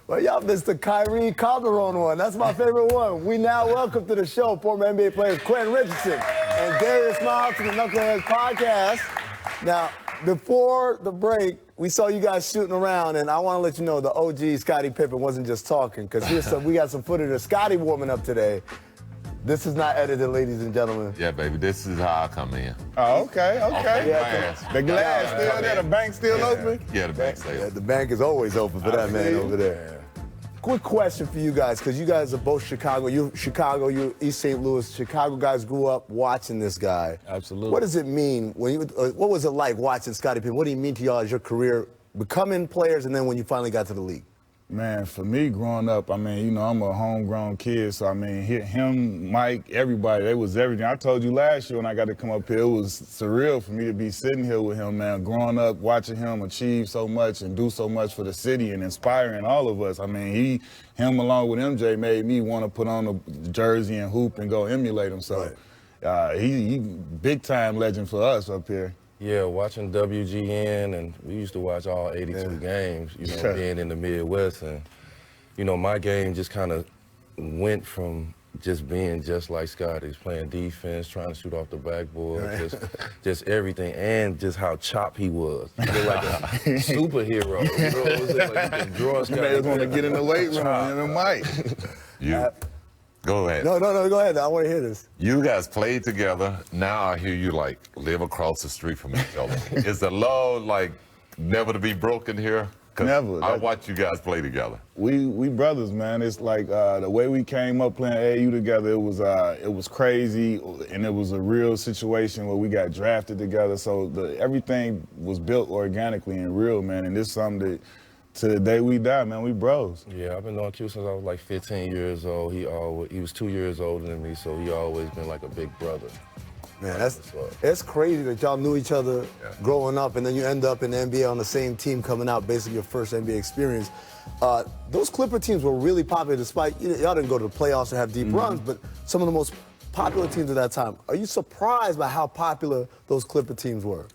Well, y'all missed the Kyrie Calderon one. That's my favorite one. We now welcome to the show former NBA players Quentin Richardson and Darius Miles to the Knuckleheads podcast. Now, before the break, we saw you guys shooting around, and I want to let you know the OG Scottie Pippen wasn't just talking, because we got some footage of Scottie warming up today. This is not edited, ladies and gentlemen. Yeah, baby, this is how I come in. Oh, okay. Yeah, The glass still there, the bank still open? Yeah, the bank's there. Yeah, the bank is always open for that man over there. Quick question for you guys, because you guys are both Chicago. You're Chicago, you're East St. Louis. Chicago guys grew up watching this guy. Absolutely. What does it mean when what was it like watching Scottie Pippen? What do you mean to y'all as your career becoming players and then when you finally got to the league? Man, for me growing up, I mean, you know, I'm a homegrown kid, so I mean, him, Mike, everybody, they was everything. I told you last year when I got to come up here, it was surreal for me to be sitting here with him, man, growing up, watching him achieve so much and do so much for the city and inspiring all of us. I mean, him along with MJ made me want to put on the jersey and hoop and go emulate him. So he big time legend for us up here. Yeah, watching WGN, and we used to watch all 82 games, you know, being in the Midwest. And, you know, my game just kind of went from just being just like Scottie's, playing defense, trying to shoot off the backboard, just everything, and just how chopped he was. He looked like a superhero. You know, it was like you can draw Scottie. You want to get in the weight room, him and Mike. Go ahead. No, go ahead. I want to hear this. You guys played together. Now I hear you like live across the street from each other. Is the love like never to be broken here? Never. I watch you guys play together. We brothers, man. It's like the way we came up playing AAU together. It was crazy, and it was a real situation where we got drafted together. So everything was built organically and real, man. And this is something that, to the day we die, man, we bros. Yeah, I've been knowing Q since I was like 15 years old. He was 2 years older than me, so he always been like a big brother. Man, it's crazy that y'all knew each other growing up, and then you end up in the NBA on the same team coming out, basically your first NBA experience. Those Clipper teams were really popular, despite y'all didn't go to the playoffs or have deep runs, but some of the most popular teams at that time. Are you surprised by how popular those Clipper teams were?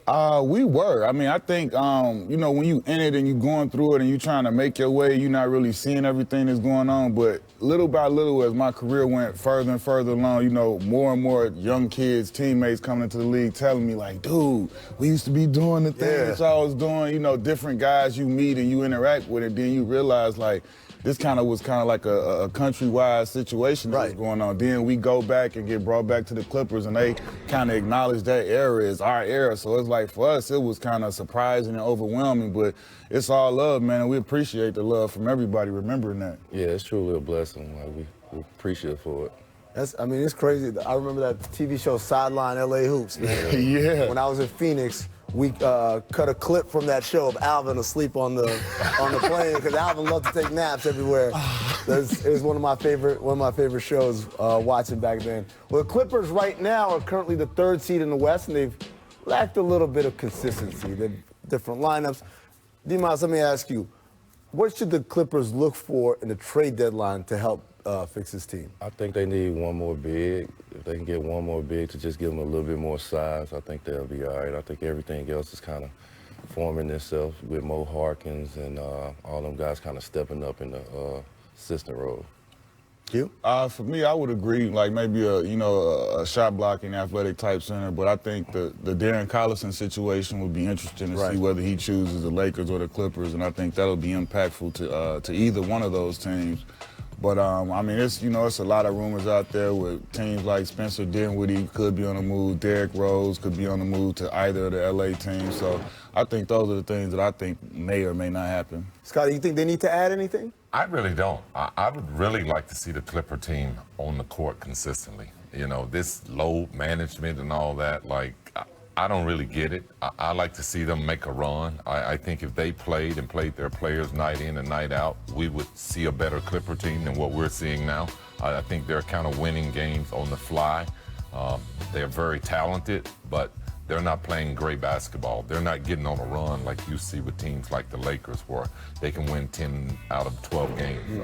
We were. I mean, I think, you know, when you in it and you going through it and you trying to make your way, you're not really seeing everything that's going on. But little by little, as my career went further and further along, you know, more and more young kids, teammates coming into the league telling me, like, dude, we used to be doing the thing that y'all was doing. You know, different guys you meet and you interact with, and then you realize, like, this was like a countrywide situation that was going on. Then we go back and get brought back to the Clippers, and they kind of acknowledge that era as our era. So it's like, for us, it was kind of surprising and overwhelming, but it's all love, man, and we appreciate the love from everybody remembering that. Yeah, it's truly a blessing. Like, we appreciate for it. It's crazy. I remember that TV show Sideline LA Hoops, man. Yeah. When I was in Phoenix, we cut a clip from that show of Alvin asleep on the plane, because Alvin loved to take naps everywhere. It was one of my favorite shows watching back then. Well, the Clippers right now are currently the 3rd seed in the West, and they've lacked a little bit of consistency. They've different lineups. D-Miles, let me ask you, what should the Clippers look for in the trade deadline to help fix this team? I think they need one more big. If they can get one more big to just give them a little bit more size, I think they'll be all right. I think everything else is kind of forming itself with Mo Harkins and all them guys kind of stepping up in the assistant role. You? For me, I would agree, like maybe a shot blocking athletic type center, but I think the Darren Collison situation would be interesting to see whether he chooses the Lakers or the Clippers, and I think that'll be impactful to either one of those teams. But I mean, it's a lot of rumors out there with teams like Spencer Dinwiddie could be on the move, Derrick Rose could be on the move to either of the LA teams. So I think those are the things that I think may or may not happen. Scottie, you think they need to add anything? I really don't. I would really like to see the Clipper team on the court consistently. You know, this low management and all that, like, I don't really get it. I like to see them make a run. I think if they played their players night in and night out, we would see a better Clipper team than what we're seeing now. I think they're kind of winning games on the fly. They're very talented, but they're not playing great basketball. They're not getting on a run like you see with teams like the Lakers, where they can win 10 out of 12 games.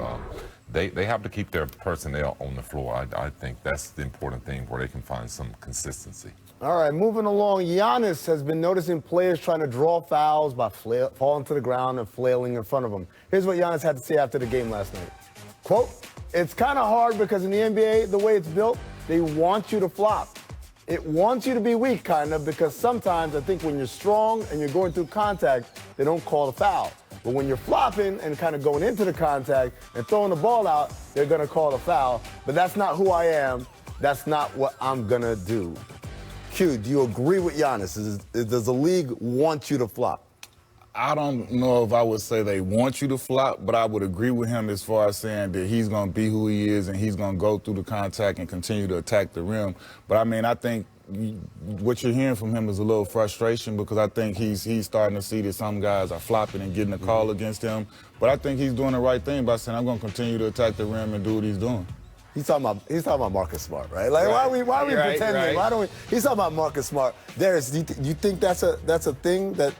They have to keep their personnel on the floor. I think that's the important thing, where they can find some consistency. All right, moving along. Giannis has been noticing players trying to draw fouls by falling to the ground and flailing in front of him. Here's what Giannis had to say after the game last night. Quote, "It's kind of hard because in the NBA, the way it's built, they want you to flop. It wants you to be weak, kind of, because sometimes I think when you're strong and you're going through contact, they don't call a foul. But when you're flopping and kind of going into the contact and throwing the ball out, they're going to call a foul. But that's not who I am. That's not what I'm going to do." Q, do you agree with Giannis? Does the league want you to flop? I don't know if I would say they want you to flop, but I would agree with him as far as saying that he's going to be who he is and he's going to go through the contact and continue to attack the rim. But, I mean, I think what you're hearing from him is a little frustration because I think he's starting to see that some guys are flopping and getting a call against him. But I think he's doing the right thing by saying, I'm going to continue to attack the rim and do what he's doing. He's talking about Marcus Smart, right? Like, why are we pretending? Right. Why don't we? He's talking about Marcus Smart. Darius, do you think that's a thing that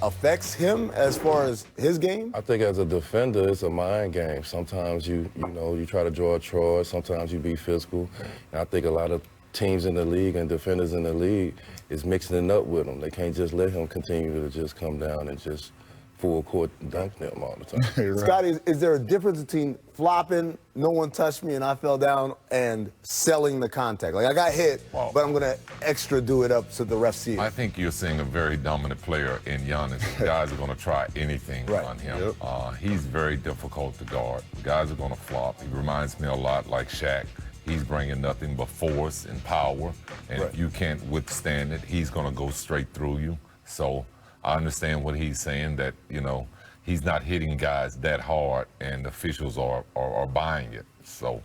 affects him as far as his game? I think as a defender, it's a mind game. Sometimes you try to draw a charge. Sometimes you be physical. And I think a lot of teams in the league and defenders in the league is mixing it up with him. They can't just let him continue to just come down and just full court dunk them all the time. Right. Scottie, is there a difference between flopping, no one touched me and I fell down, and selling the contact? Like, I got hit, but I'm going to extra do it up so the ref see it. I think you're seeing a very dominant player in Giannis. Guys are going to try anything on him. Yep. He's very difficult to guard. Guys are going to flop. He reminds me a lot like Shaq. He's bringing nothing but force and power, and if you can't withstand it, he's going to go straight through you. So I understand what he's saying, that, he's not hitting guys that hard, and officials are buying it. So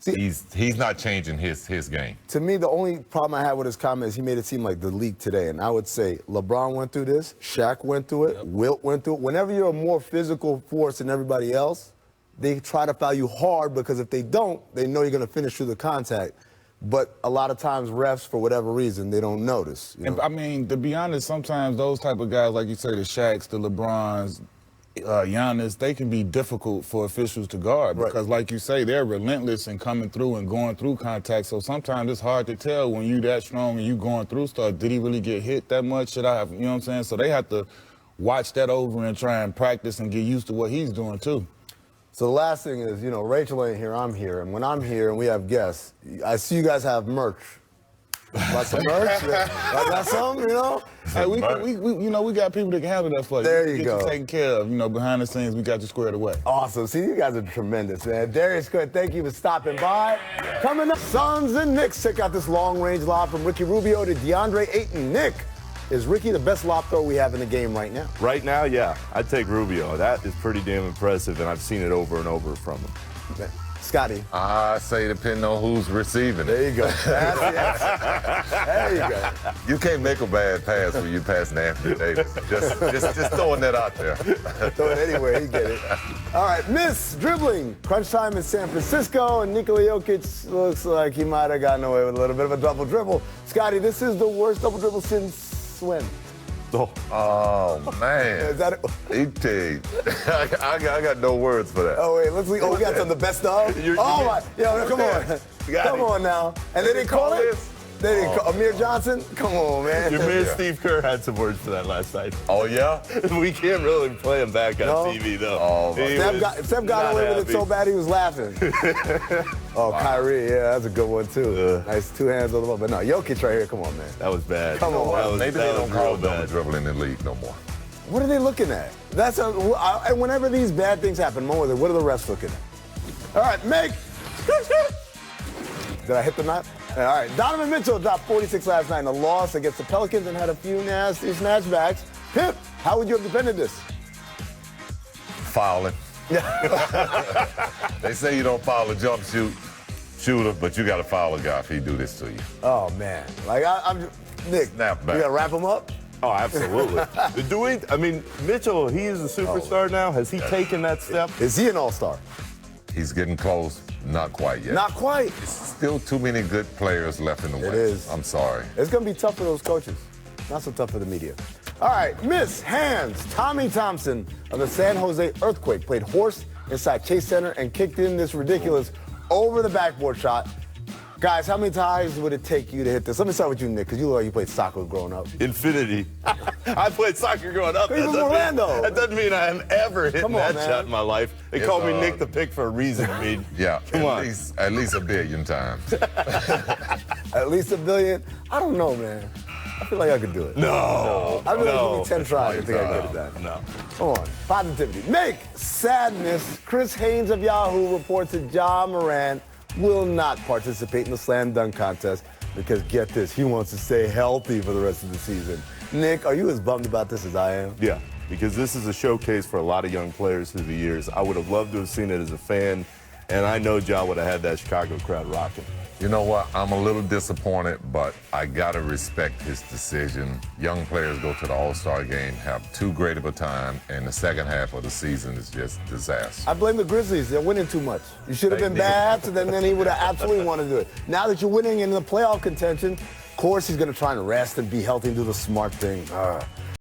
he's not changing his game. To me, the only problem I had with his comment is he made it seem like the league today. And I would say LeBron went through this, Shaq went through it, Wilt went through it. Whenever you're a more physical force than everybody else, they try to foul you hard because if they don't, they know you're going to finish through the contact. But a lot of times refs, for whatever reason, they don't notice. And, I mean, to be honest, sometimes those type of guys, like you say, the Shaqs, the LeBrons, Giannis, they can be difficult for officials to guard because, like you say, they're relentless in coming through and going through contact. So sometimes it's hard to tell when you that strong and you going through stuff. Did he really get hit that much? Should I have, you know what I'm saying? So they have to watch that over and try and practice and get used to what he's doing too. So the last thing is, Rachel ain't here, I'm here. And when I'm here and we have guests, I see you guys have merch. Got some merch? I got some, Hey, we got people that can handle that for you. There you get go. You taken care of. Behind the scenes, we got you squared away. Awesome. See, you guys are tremendous, man. Darius, good. Thank you for stopping by. Coming up, Suns and Knicks. Check out this long-range lob from Ricky Rubio to DeAndre Ayton. Nick, is Ricky the best lob thrower we have in the game right now? Right now, yeah. I'd take Rubio. That is pretty damn impressive, and I've seen it over and over from him. Okay. Scottie. I say depending on who's receiving it. There you go. There you go. You can't make a bad pass when you passing Anthony Davis. Just throwing that out there. Throw it anywhere, he get it. All right, miss dribbling. Crunch time in San Francisco, and Nikola Jokic looks like he might have gotten away with a little bit of a double dribble. Scottie, this is the worst double dribble since when? Oh man. Is that it? I got no words for that. Oh, wait, we got some of the best of? Come on. Come on now. And they didn't call it? They didn't call Amir Johnson? Come on, man. Your man Steve Kerr had some words for that last night. Oh, yeah? We can't really play him back on TV, though. Oh, Steph got away with it so bad he was laughing. Kyrie, that's a good one, too. Nice two hands on the ball. But no, Jokic right here, come on, man. That was bad. Come on. Maybe they don't call double dribbling in the league no more. What are they looking at? And whenever these bad things happen, what are the refs looking at? All right, Meg. Did I hit the knot? All right, Donovan Mitchell dropped 46 last night in a loss against the Pelicans and had a few nasty snatchbacks. Pip, how would you have defended this? Fouling. They say you don't foul a jump shooter, but you got to foul a guy if he do this to you. Oh, man. Like, Nick, Snap back. You got to wrap him up? Oh, absolutely. Mitchell, he is a superstar now. Has he taken that step? Is he an all-star? He's getting close. Not quite yet. Not quite. Still too many good players left in the West. It is. I'm sorry. It's going to be tough for those coaches. Not so tough for the media. All right, Miss Hands, Tommy Thompson of the San Jose Earthquake played horse inside Chase Center and kicked in this ridiculous over the backboard shot. Guys, how many times would it take you to hit this? Let me start with you, Nick, because you look like you played soccer growing up. Infinity. I played soccer growing up. You're from Orlando. That doesn't mean I am ever hitting that shot in my life. They call me Nick the Pick for a reason. I mean, Yeah, come on. at least 1 billion times. At least 1 billion? I don't know, man. I feel like I could do it. No. I feel like give me 10 tries. I think I could get it done. No. Come on. Positivity. Nick, sadness. Chris Haynes of Yahoo reports that Ja Morant will not participate in the slam dunk contest because, get this, he wants to stay healthy for the rest of the season. Nick, are you as bummed about this as I am? Yeah, because this is a showcase for a lot of young players through the years. I would have loved to have seen it as a fan, and I know Ja would have had that Chicago crowd rocking. You know what? I'm a little disappointed, but I got to respect his decision. Young players go to the All-Star game, have too great of a time, and the second half of the season is just disaster. I blame the Grizzlies. They're winning too much. You should have They been did. bad, so then he would have absolutely wanted to do it. Now that you're winning in the playoff contention, of course he's going to try and rest and be healthy and do the smart thing.